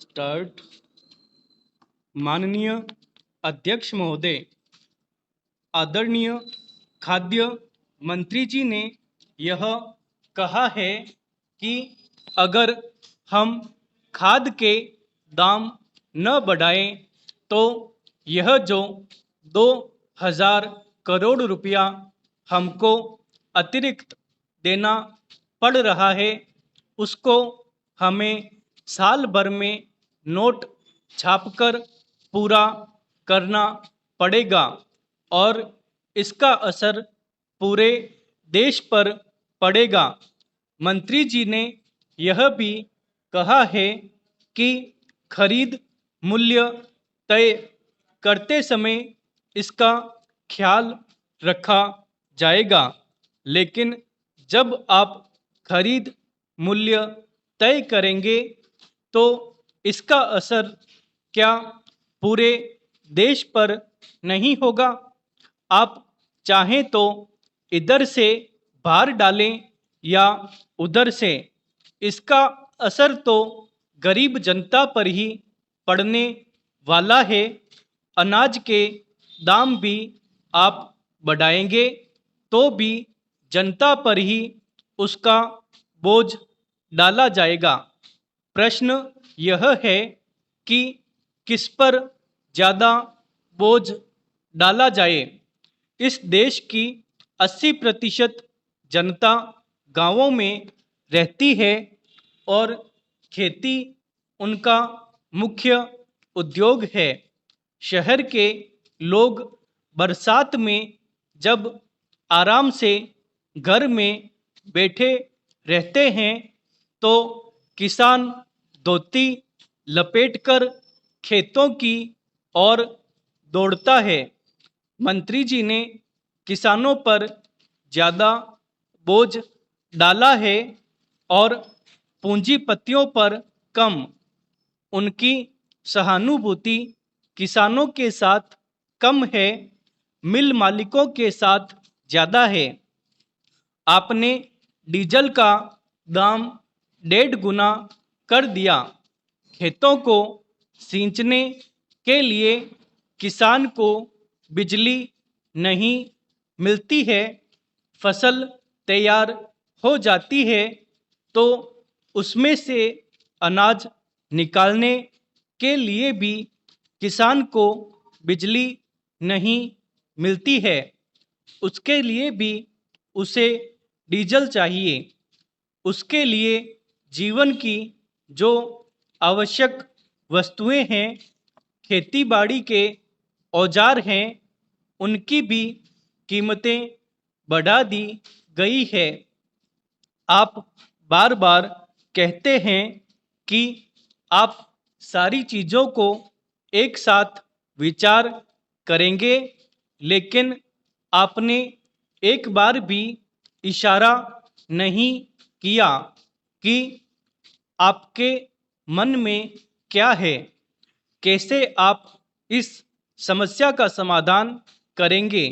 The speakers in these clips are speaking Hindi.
स्टार्ट। माननीय अध्यक्ष महोदय, आदरणीय खाद्य मंत्री जी ने यह कहा है कि अगर हम खाद के दाम न बढ़ाएं तो यह जो 2,000 करोड़ रुपया हमको अतिरिक्त देना पड़ रहा है उसको हमें साल भर में नोट छापकर पूरा करना पड़ेगा और इसका असर पूरे देश पर पड़ेगा। मंत्री जी ने यह भी कहा है कि खरीद मूल्य तय करते समय इसका ख्याल रखा जाएगा, लेकिन जब आप खरीद मूल्य तय करेंगे तो इसका असर क्या पूरे देश पर नहीं होगा? आप चाहें तो इधर से भार डालें या उधर से, इसका असर तो गरीब जनता पर ही पड़ने वाला है। अनाज के दाम भी आप बढ़ाएंगे तो भी जनता पर ही उसका बोझ डाला जाएगा। प्रश्न यह है कि किस पर ज़्यादा बोझ डाला जाए। इस देश की 80% जनता गांवों में रहती है और खेती उनका मुख्य उद्योग है। शहर के लोग बरसात में जब आराम से घर में बैठे रहते हैं तो किसान धोती लपेटकर खेतों की ओर दौड़ता है। मंत्री जी ने किसानों पर ज़्यादा बोझ डाला है और पूंजीपतियों पर कम। उनकी सहानुभूति किसानों के साथ कम है, मिल मालिकों के साथ ज़्यादा है। आपने डीजल का दाम 1.5 गुना कर दिया। खेतों को सींचने के लिए किसान को बिजली नहीं मिलती है। फसल तैयार हो जाती है तो उसमें से अनाज निकालने के लिए भी किसान को बिजली नहीं मिलती है। उसके लिए भी उसे डीजल चाहिए। उसके लिए जीवन की जो आवश्यक वस्तुएं हैं, खेती बाड़ी के औजार हैं, उनकी भी कीमतें बढ़ा दी गई है। आप बार बार कहते हैं कि आप सारी चीज़ों को एक साथ विचार करेंगे, लेकिन आपने एक बार भी इशारा नहीं किया कि आपके मन में क्या है, कैसे आप इस समस्या का समाधान करेंगे।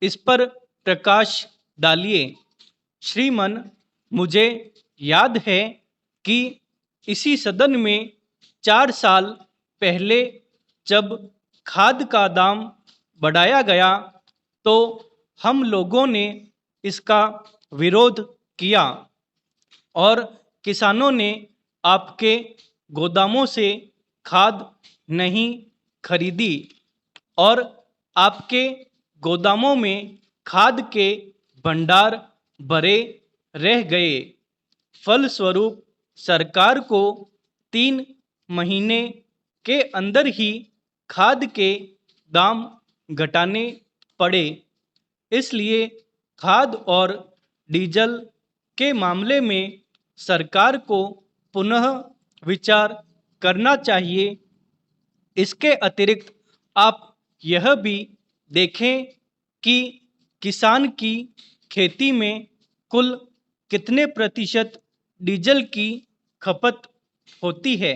इस पर प्रकाश डालिए। श्रीमान, मुझे याद है कि इसी सदन में 4 साल पहले जब खाद का दाम बढ़ाया गया तो हम लोगों ने इसका विरोध किया और किसानों ने आपके गोदामों से खाद नहीं खरीदी और आपके गोदामों में खाद के भंडार भरे रह गए। फलस्वरूप सरकार को 3 महीने के अंदर ही खाद के दाम घटाने पड़े। इसलिए खाद और डीजल के मामले में सरकार को पुनः विचार करना चाहिए। इसके अतिरिक्त आप यह भी देखें कि किसान की खेती में कुल कितने प्रतिशत डीजल की खपत होती है।